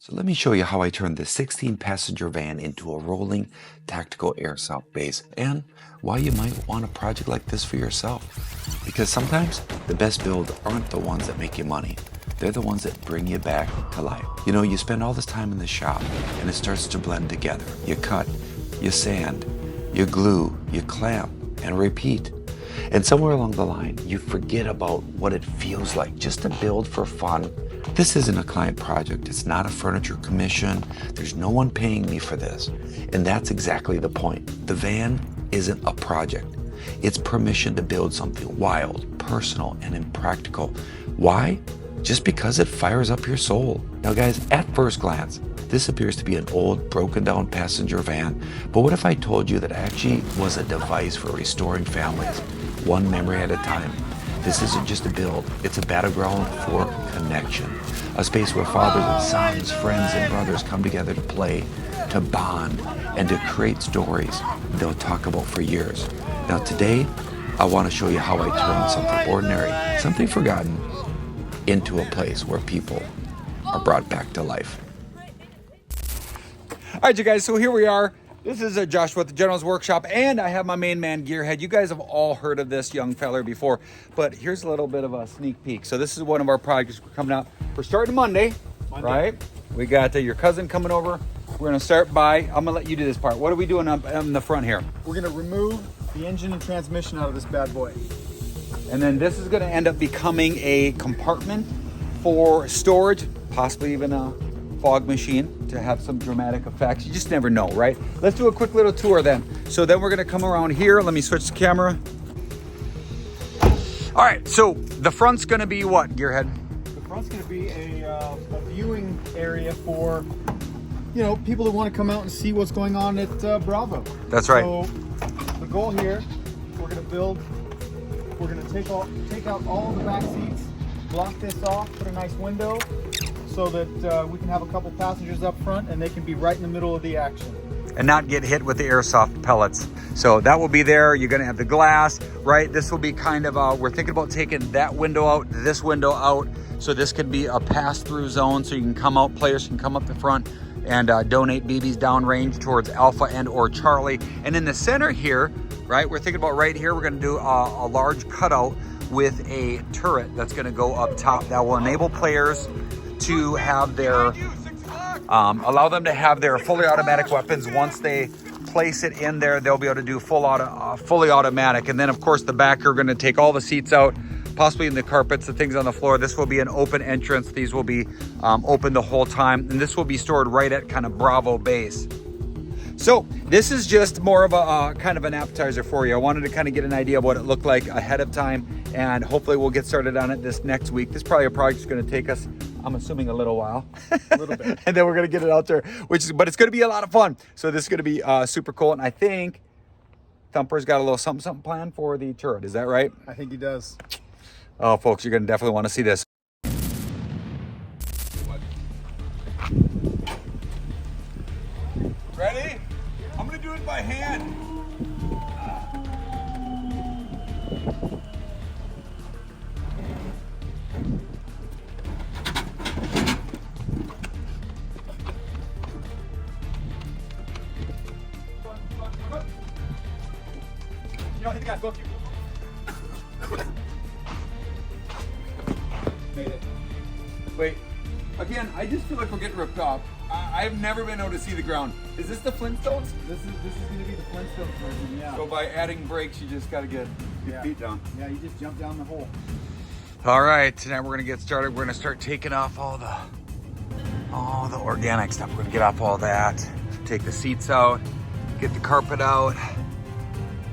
So let me show you how I turned this 16-passenger van into a rolling tactical airsoft base, and why you might want a project like this for yourself. Because sometimes the best builds aren't the ones that make you money. They're the ones that bring you back to life. You know, you spend all this time in the shop and it starts to blend together. You cut, you sand, you glue, you clamp, and repeat. And somewhere along the line, you forget about what it feels like just to build for fun. This isn't a client project. It's not a furniture commission. There's no one paying me for this. And that's exactly the point. The van isn't a project. It's permission to build something wild, personal, and impractical. Why? Just because it fires up your soul. Now guys, at first glance, this appears to be an old, broken down passenger van, but what if I told you that actually was a device for restoring families, one memory at a time? This isn't just a build, it's a battleground for connection. A space where fathers and sons, friends and brothers come together to play, to bond, and to create stories they'll talk about for years. Now today, I want to show you how I turned something ordinary, something forgotten, into a place where people are brought back to life. All right, you guys, so here we are. This is Joshua at the General's Workshop, and I have my main man, Gearhead. You guys have all heard of this young feller before, but here's a little bit of a sneak peek. So this is one of our projects coming out. We're starting Monday, right? We got your cousin coming over. We're gonna start by, I'm gonna let you do this part. What are we doing up in the front here? We're gonna remove the engine and transmission out of this bad boy. And then this is gonna end up becoming a compartment for storage, possibly even a fog machine to have some dramatic effects. You just never know, right? Let's do a quick little tour then. So then we're gonna come around here. Let me switch the camera. All right, so the front's gonna be what, Gearhead? The front's gonna be a viewing area for, you know, people that want to come out and see what's going on at Bravo. That's right. So the goal here, we're gonna take out all the back seats, block this off, put a nice window, so that we can have a couple passengers up front and they can be right in the middle of the action. And not get hit with the airsoft pellets. So that will be there. You're gonna have the glass, right? This will be kind of, we're thinking about taking that window out, this window out. So this could be a pass-through zone so you can come out, players can come up the front and donate BBs downrange towards Alpha and or Charlie. And in the center here, right, we're thinking about right here, we're gonna do a large cutout with a turret that's gonna go up top that will enable players to have their, allow them to have their fully automatic weapons. Once they place it in there, they'll be able to do fully automatic. And then of course the back are gonna take all the seats out, possibly in the carpets, the things on the floor. This will be an open entrance. These will be open the whole time. And this will be stored right at kind of Bravo base. So this is just more of a kind of an appetizer for you. I wanted to kind of get an idea of what it looked like ahead of time, and hopefully we'll get started on it this next week. This is probably a project that's going to take us, I'm assuming, a little while. A little bit. And then we're going to get it out there, but it's going to be a lot of fun. So this is going to be super cool. And I think Thumper's got a little something planned for the turret. Is that right? I think he does. Oh, folks, you're going to definitely want to see this. Ready? I'm going to do it by hand. You know, hit the guys, both you. Made it. Wait, again, I just feel like we're getting ripped off. I've never been able to see the ground. Is this the Flintstones? This is gonna be the Flintstones version, yeah. So by adding brakes, you just got to get your Yeah. feet down. Yeah, you just jump down the hole. All right, tonight we're gonna get started. We're gonna start taking off all the organic stuff. We're gonna get off all that, take the seats out, get the carpet out.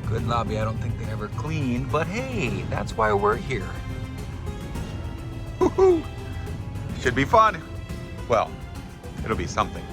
Good lobby. I don't think they ever cleaned, but hey, that's why we're here. Woohoo! Should be fun. Well, it'll be something.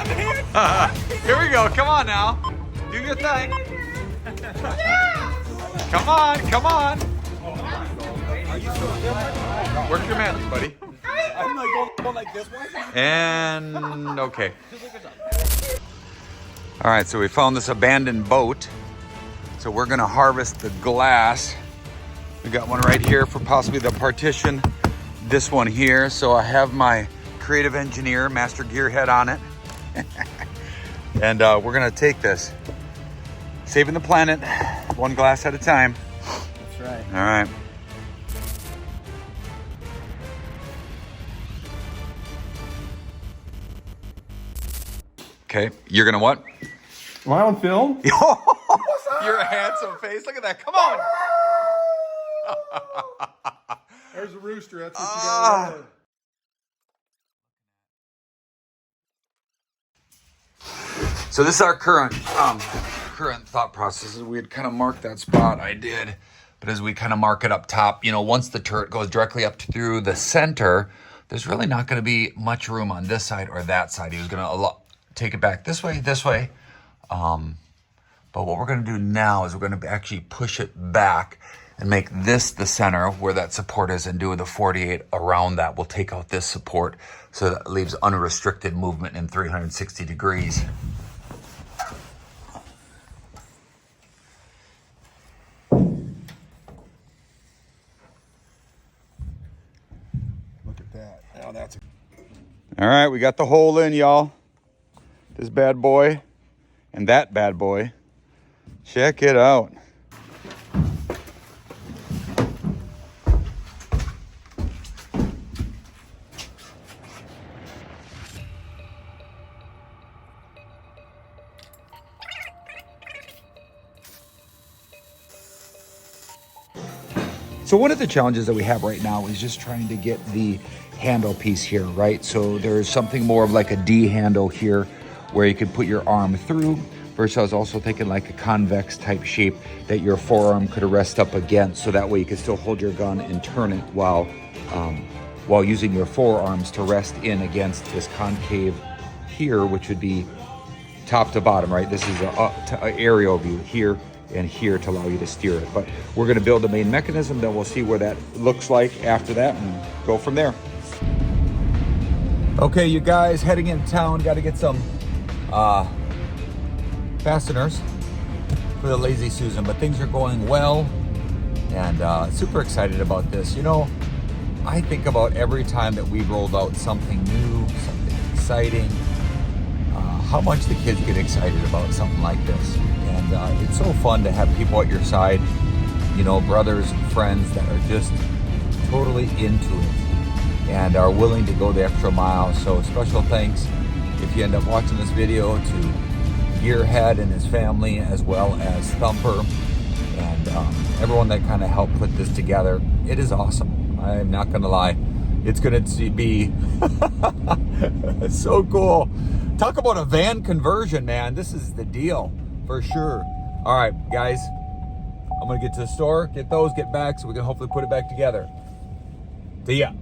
Here we go. Come on now. Do your thing. Come on, come on. Work your magic, buddy. I'm like going like this. And okay. All right, so we found this abandoned boat. So we're gonna harvest the glass. We got one right here for possibly the partition. This one here. So I have my creative engineer, Master Gearhead on it. And we're gonna take this. Saving the planet, one glass at a time. That's right. All right. Okay, you're gonna what? Am I on film? You're a handsome face. Look at that. Come on. There's a rooster. That's what you got. So this is our current thought process. We had kind of marked that spot. I did, but as we kind of mark it up top, you know, once the turret goes directly up through the center, there's really not going to be much room on this side or that side. He was going to take it back this way. But what we're going to do now is we're going to actually push it back and make this the center where that support is, and do the 48 around that. We'll take out this support so that it leaves unrestricted movement in 360 degrees. Look at that. Oh, that's. All right, we got the hole in, y'all. This bad boy and that bad boy. Check it out. So one of the challenges that we have right now is just trying to get the handle piece here, right? So there's something more of like a D handle here where you could put your arm through, versus I was also thinking like a convex type shape that your forearm could rest up against, so that way you could still hold your gun and turn it while using your forearms to rest in against this concave here, which would be top to bottom, right? This is a aerial view here and here to allow you to steer it. But we're gonna build the main mechanism, then we'll see where that looks like after that and go from there. Okay, you guys, heading in town, gotta get some fasteners for the Lazy Susan, but things are going well, and super excited about this. You know, I think about every time that we rolled out something new, something exciting, how much the kids get excited about something like this. And it's so fun to have people at your side, you know, brothers and friends that are just totally into it and are willing to go the extra mile. So special thanks, if you end up watching this video, to Gearhead and his family, as well as Thumper, and everyone that kind of helped put this together. It is awesome. I'm not gonna lie, it's gonna be so cool. Talk about a van conversion, man. This is the deal for sure. All right, guys, I'm gonna get to the store, get those, get back, so we can hopefully put it back together. See ya.